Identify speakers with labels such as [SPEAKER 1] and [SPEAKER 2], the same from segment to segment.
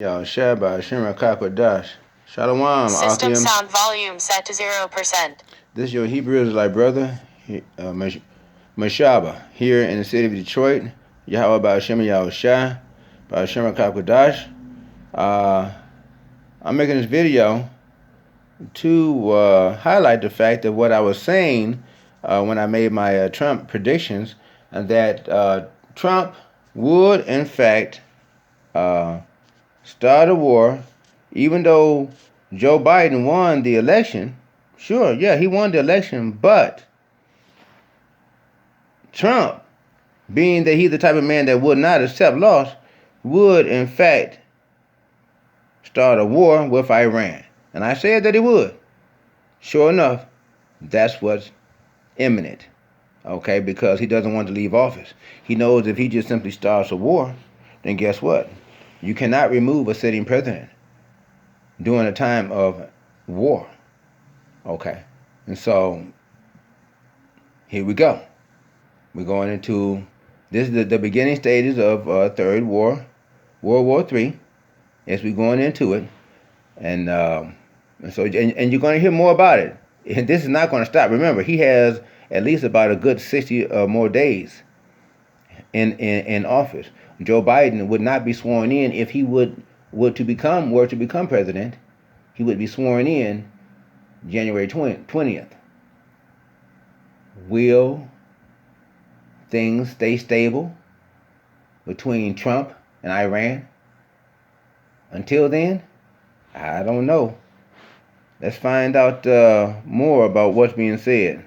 [SPEAKER 1] Yo, Shabbat, Shimmer, Dash. Shalom,
[SPEAKER 2] System
[SPEAKER 1] Akim.
[SPEAKER 2] sound volume set to 0%.
[SPEAKER 1] This is your Hebrew Israelite brother, Mashaba, here in the city of Detroit. Yahweh Ba'ashem Yahushua, Ba'ashem Dash. I'm making this video to highlight the fact of what I was saying when I made my Trump predictions, and that Trump would, in fact, start a war, even though Joe Biden won the election. Sure, yeah, he won the election, but Trump, being that he's the type of man that would not accept loss, would, in fact, start a war with Iran. And I said that he would. Sure enough, that's what's imminent, okay, because he doesn't want to leave office. He knows if he just simply starts a war, then guess what? You cannot remove a sitting president during a time of war, okay? And so, here we go. We're going into, this is the beginning stages of Third War, World War III, as we're going into it. And so you're going to hear more about it. And this is not going to stop. Remember, he has at least about a good 60 more days in office. Joe Biden would not be sworn in if he were to become president. He would be sworn in January 20th. Will things stay stable between Trump and Iran until then? I don't know. Let's find out more about what's being said.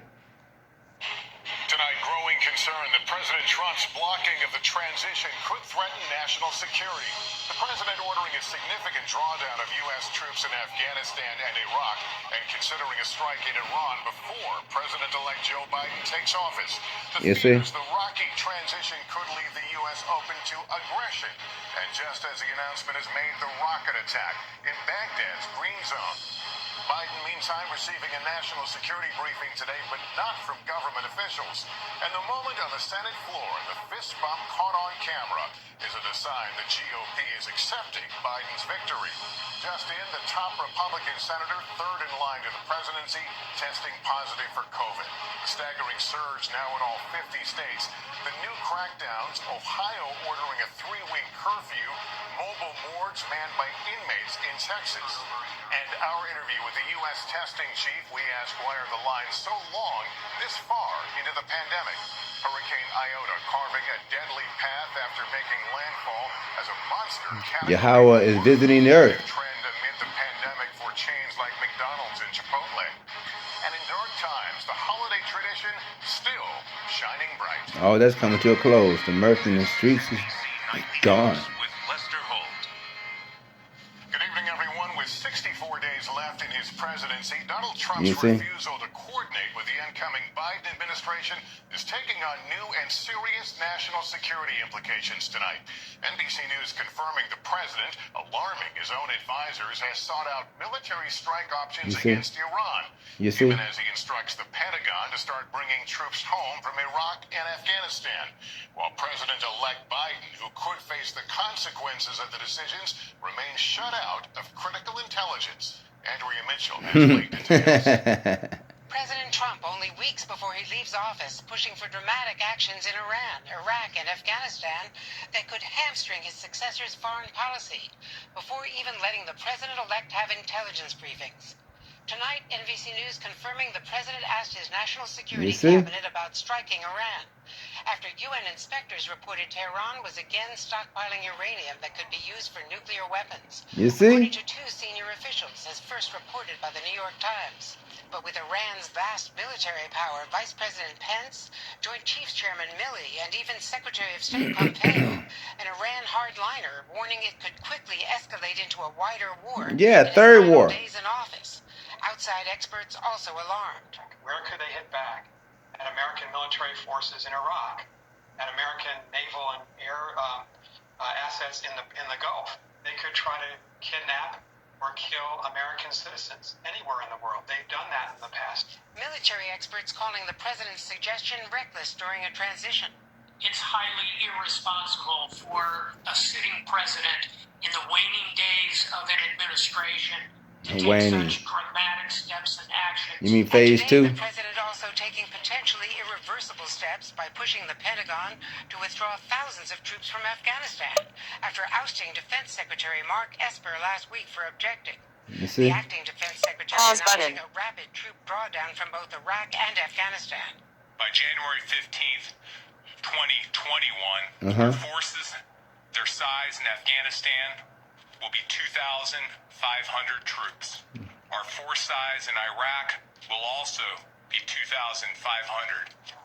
[SPEAKER 3] Tonight, growing concern that President Trump's blocking of the transition could threaten national security. The president ordering a significant drawdown of U.S. troops in Afghanistan and Iraq, and considering a strike in Iran before President-elect Joe Biden takes office. The fears the rocky transition could leave the U.S. open to aggression. And just as the announcement has made the rocket attack in Baghdad's Green Zone. Biden, meantime, receiving a national security briefing today, but not from government officials. And the moment on the Senate floor, the fist bump caught on camera, is a sign the GOP is accepting Biden's victory. Just in, the top Republican senator, third in line to the presidency, testing positive for COVID. The staggering surge now in all 50 states. The new crackdowns, Ohio ordering a 3-week curfew, mobile morgues manned by inmates in Texas. And our interview with the U.S. testing chief, we asked why are the lines so long this far into the pandemic? Hurricane Iota carving a deadly path after making landfall as a monster category.
[SPEAKER 1] Yahweh is visiting the earth.
[SPEAKER 3] Trend amid the pandemic for chains like McDonald's and Chipotle. And in dark times, the holiday tradition still shining bright.
[SPEAKER 1] Oh, that's coming to a close. The mirth in the streets is gone.
[SPEAKER 3] Good evening, everyone. With 64 days left in his presidency, Donald Trump's refusal to coordinate with the incoming Biden administration is taking on new and serious national security implications tonight. NBC News confirming the president, alarming his own advisors, has sought out military strike options against Iran, even as he instructs the Pentagon to start bringing troops home from Iraq and Afghanistan. While President-elect Biden, who could face the consequences of the decisions, remains shut out of critical intelligence. Andrea Mitchell has late details.
[SPEAKER 4] President Trump, only weeks before he leaves office, pushing for dramatic actions in Iran, Iraq, and Afghanistan that could hamstring his successor's foreign policy, before even letting the president-elect have intelligence briefings. Tonight, NBC News confirming the president asked his national security cabinet about striking Iran, after UN inspectors reported Tehran was again stockpiling uranium that could be used for nuclear weapons. According to 2 senior officials, as first reported by the New York Times. But with Iran's vast military power, Vice President Pence, Joint Chiefs Chairman Milley, and even Secretary of State Pompeo, an Iran hardliner, warning it could quickly escalate into a wider war.
[SPEAKER 1] Yeah, third war.
[SPEAKER 4] Days in office. Outside experts also alarmed.
[SPEAKER 5] Where could they hit back? At American military forces in Iraq, at American naval and air assets in the Gulf. They could try to kidnap or kill American citizens anywhere in the world. They've done that in the past.
[SPEAKER 4] Military experts calling the president's suggestion reckless during a transition.
[SPEAKER 6] it's highly irresponsible for a sitting president in the waning days of an administration to take
[SPEAKER 1] Waning.
[SPEAKER 6] such dramatic steps and actions.
[SPEAKER 1] You mean
[SPEAKER 4] And
[SPEAKER 1] phase
[SPEAKER 4] today,
[SPEAKER 1] 2?
[SPEAKER 4] the president also taking potentially irreversible steps by pushing the Pentagon to withdraw thousands of troops from Afghanistan after ousting Defense Secretary Mark Esper last week for objecting.
[SPEAKER 1] You
[SPEAKER 4] The
[SPEAKER 1] see?
[SPEAKER 4] acting Defense Secretary
[SPEAKER 2] Pause
[SPEAKER 4] announcing
[SPEAKER 2] button.
[SPEAKER 4] a rapid troop drawdown from both Iraq and Afghanistan.
[SPEAKER 3] By January 15th, 2021,
[SPEAKER 1] Uh-huh.
[SPEAKER 3] our forces, their size in Afghanistan will be 2,500 troops. Our force size in Iraq will also be 2,500.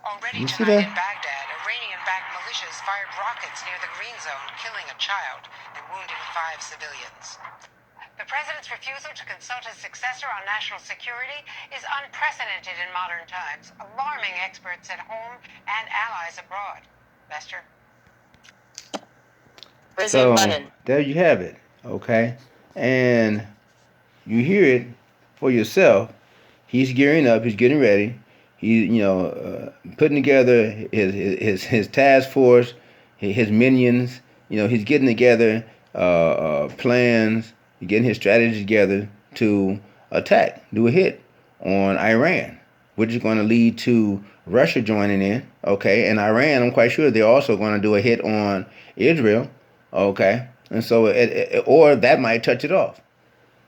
[SPEAKER 4] Already
[SPEAKER 1] You see
[SPEAKER 4] tonight
[SPEAKER 1] that?
[SPEAKER 4] in Baghdad, Iranian-backed militias fired rockets near the Green Zone, killing a child and wounding 5 civilians. The president's refusal to consult his successor on national security is unprecedented in modern times, alarming experts at home and allies abroad. Lester?
[SPEAKER 2] Resume
[SPEAKER 1] So
[SPEAKER 2] button.
[SPEAKER 1] there you have it. Okay, and you hear it for yourself. He's gearing up. He's getting ready. He's putting together his task force, his minions. He's getting together plans, getting his strategy together to attack, do a hit on Iran, which is going to lead to Russia joining in. Okay, and Iran, I'm quite sure they're also going to do a hit on Israel. Okay, and so or that might touch it off.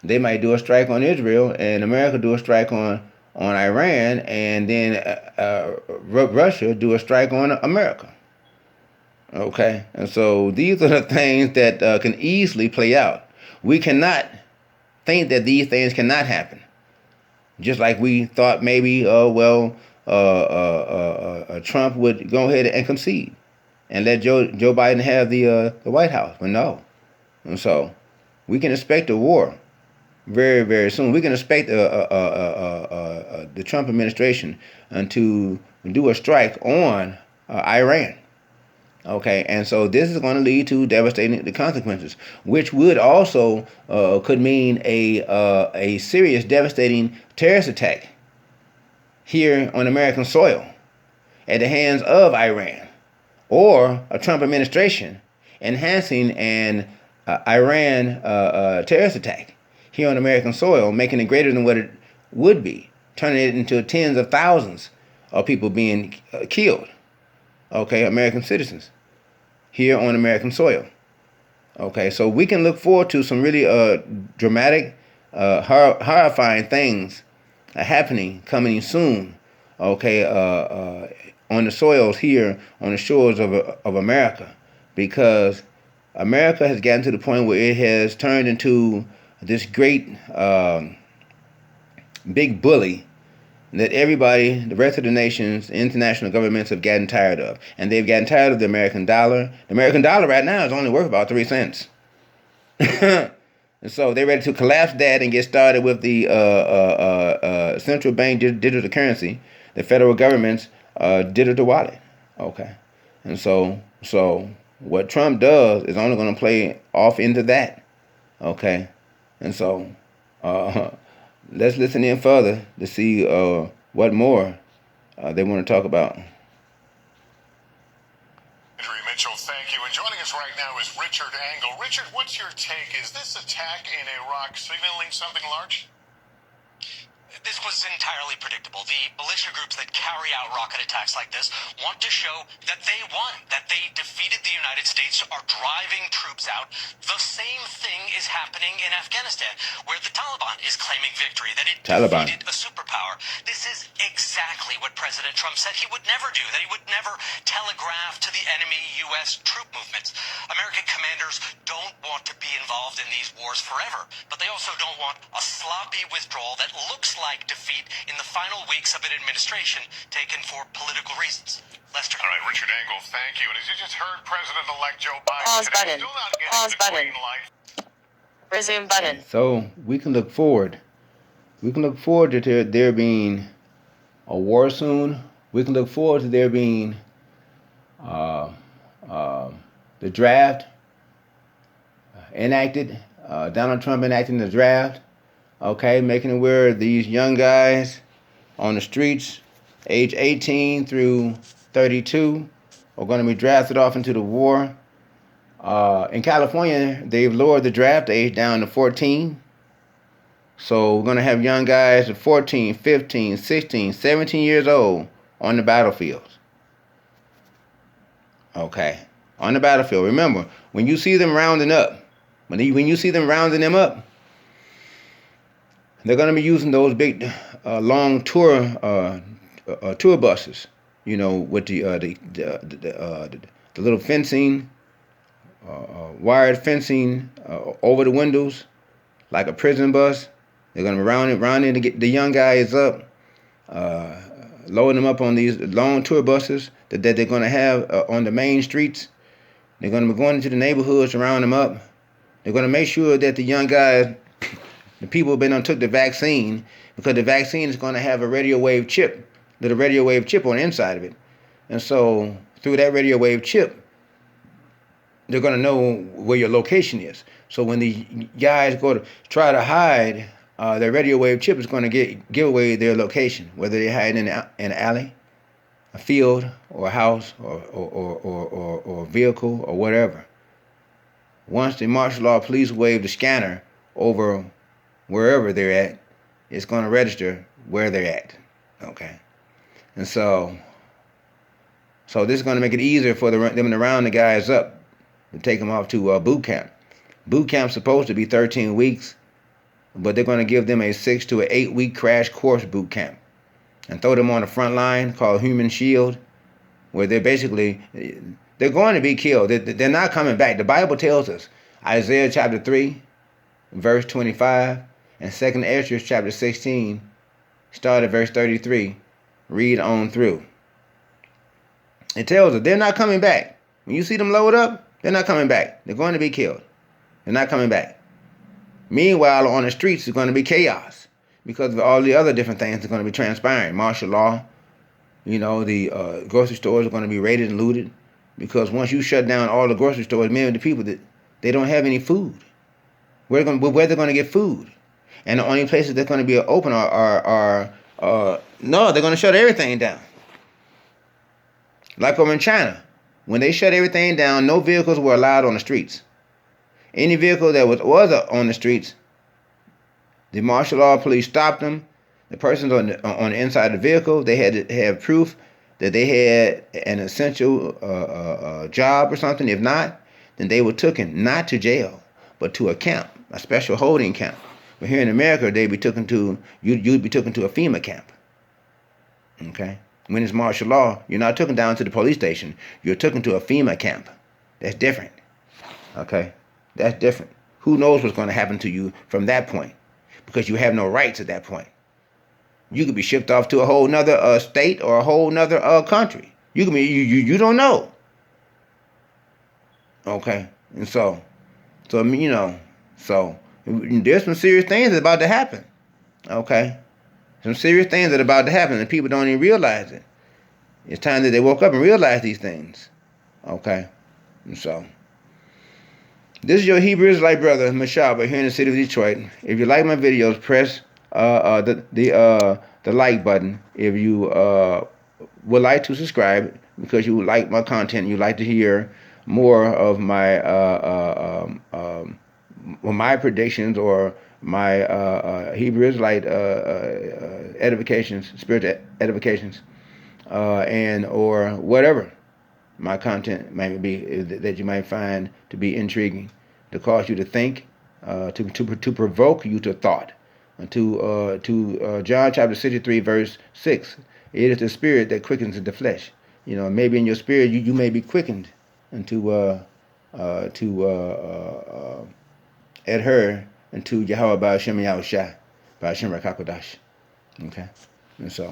[SPEAKER 1] They might do a strike on Israel, and America do a strike on Iran, and then Russia do a strike on America. Okay, and so these are the things that can easily play out. We cannot think that these things cannot happen. Just like we thought maybe, Trump would go ahead and concede and let Joe Biden have the White House, but no. And so we can expect a war very, very soon. We can expect the Trump administration to do a strike on Iran. Okay, and so this is going to lead to devastating consequences, which would also could mean a serious, devastating terrorist attack here on American soil at the hands of Iran, or a Trump administration enhancing an Iran terrorist attack here on American soil, making it greater than what it would be, turning it into tens of thousands of people being killed. Okay, American citizens here on American soil. Okay, so we can look forward to some really dramatic, horrifying things happening coming soon. Okay, on the soils here on the shores of America, because America has gotten to the point where it has turned into this great big bully that everybody, the rest of the nations, international governments have gotten tired of. And they've gotten tired of the American dollar. The American dollar right now is only worth about 3 cents. And so they're ready to collapse that and get started with the central bank digital currency, the federal government's digital wallet. Okay. And so what Trump does is only going to play off into that. Okay. And so let's listen in further to see what more they want to talk about.
[SPEAKER 3] Andrew Mitchell, thank you. And joining us right now is Richard Engel. Richard, what's your take? Is this attack in Iraq signaling something large?
[SPEAKER 7] This was entirely predictable. The militia groups that carry out rocket attacks like this want to show that they won, that they defeated the United States, are driving troops out. The same thing is happening in Afghanistan, where the Taliban is claiming victory, that it defeated a superpower. This is exactly what President Trump said he would never do, that he would never telegraph to the enemy U.S. troop movements. American commanders don't want to be involved in these wars forever, but they also don't want a sloppy withdrawal that looks like defeat in the final weeks of an administration taken for political reasons. Lester.
[SPEAKER 3] All right, Richard Engel, thank you. And as you just heard, President-elect Joe Biden
[SPEAKER 2] Pause
[SPEAKER 3] today
[SPEAKER 2] button.
[SPEAKER 3] still not getting
[SPEAKER 2] Pause
[SPEAKER 3] the
[SPEAKER 2] button.
[SPEAKER 3] green light.
[SPEAKER 2] Resume button.
[SPEAKER 1] So we can look forward. We can look forward to there being a war soon. We can look forward to there being the draft enacted. Donald Trump enacting the draft. Okay, making aware of these young guys on the streets, age 18 through 32. are going to be drafted off into the war. In California, they've lowered the draft age down to 14. So we're going to have young guys of 14, 15, 16, 17 years old on the battlefields. Okay. On the battlefield. Remember, when you see them rounding up, when you see them rounding them up, they're going to be using those big, long tour buses. You know, with the little fencing, wired fencing over the windows, like a prison bus. They're going to be rounding to get the young guys up, loading them up on these long tour buses that they're going to have on the main streets. They're going to be going into the neighborhoods to round them up. They're going to make sure that the young guys, the people who've been took the vaccine, because the vaccine is going to have a radio wave chip, little radio wave chip on the inside of it. And so through that radio wave chip, they're going to know where your location is. So when the guys go to try to hide, their radio wave chip is going to give away their location, whether they hide in an alley, a field, or a house, or a vehicle, or whatever. Once the martial law police wave the scanner over wherever they're at, it's going to register where they're at. Okay, and so this is going to make it easier for them to round the guys up and take them off to boot camp. Boot camp's supposed to be 13 weeks, but they're going to give them a 6 to 8 week crash course boot camp and throw them on the front line called Human Shield, where they're going to be killed. They're not coming back. The Bible tells us, Isaiah chapter 3, verse 25, and 2 Ezra chapter 16, start at verse 33, read on through. It tells us they're not coming back. When you see them load up, they're not coming back. They're going to be killed. They're not coming back. Meanwhile, on the streets, it's going to be chaos because of all the other different things that are going to be transpiring. Martial law, the grocery stores are going to be raided and looted because once you shut down all the grocery stores, many of the people, they don't have any food. Where they're going to get food? And the only places they're going to be open they're going to shut everything down. Like over in China, when they shut everything down, no vehicles were allowed on the streets. Any vehicle that was on the streets, the martial law police stopped them. The persons on the inside of the vehicle, they had to have proof that they had an essential job or something. If not, then they were taken not to jail, but to a camp, a special holding camp. But here in America, you'd be taken to a FEMA camp. Okay. When it's martial law, you're not taken down to the police station. You're taken to a FEMA camp. That's different. Okay? That's different. Who knows what's going to happen to you from that point? Because you have no rights at that point. You could be shipped off to a whole nother state or a whole nother country. You can be you don't know. Okay? And so there's some serious things that's about to happen. Okay? Some serious things that are about to happen, and people don't even realize it. It's time that they woke up and realized these things. Okay? And so, this is your Hebrew Israelite brother, Mashaba, here in the city of Detroit. If you like my videos, press the like button. If you would like to subscribe, because you like my content, you like to hear more of my predictions or my Hebrew Israelite edifications, spiritual edifications, and or whatever my content might be that you might find to be intriguing, to cause you to think, to provoke you to thought. To John chapter 63 verse 6, it is the spirit that quickens the flesh. Maybe in your spirit you may be quickened to adhere unto Yahweh Ba'ashem Yahushua, Ba'ashem Rakakodash. Okay? And so,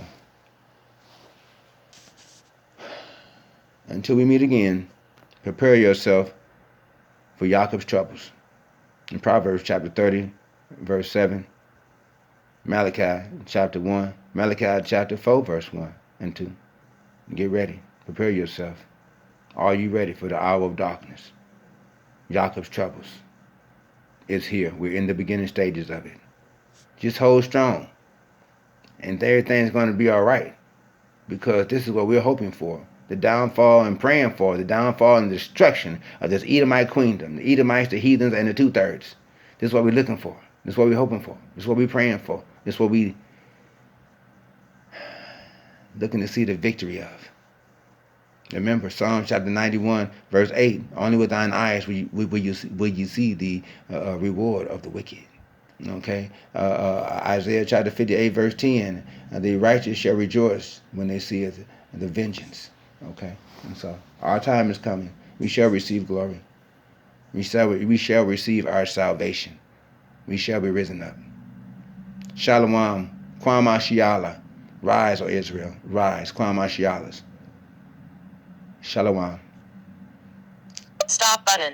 [SPEAKER 1] until we meet again, prepare yourself for Jacob's troubles. In Proverbs chapter 30, verse 7, Malachi chapter 1, Malachi chapter 4, verse 1 and 2. Get ready. Prepare yourself. Are you ready for the hour of darkness? Jacob's troubles. It's here. We're in the beginning stages of it. Just hold strong. And everything's going to be all right. Because this is what we're hoping for. the downfall and praying for the downfall and destruction of this Edomite queendom, the Edomites, the heathens, and the 2/3. This is what we're looking for. This is what we're hoping for. This is what we're praying for. This is what we looking to see the victory of. Remember, Psalm chapter 91, verse 8, only with thine eyes will you see the reward of the wicked. Okay? Isaiah chapter 58, verse 10, the righteous shall rejoice when they see the vengeance. Okay? And so, our time is coming. We shall receive glory. We shall receive our salvation. We shall be risen up. Shalom, Kwama Shiala. Rise, O Israel. Rise, Kwama Shialas. Shalom.
[SPEAKER 2] Stop button.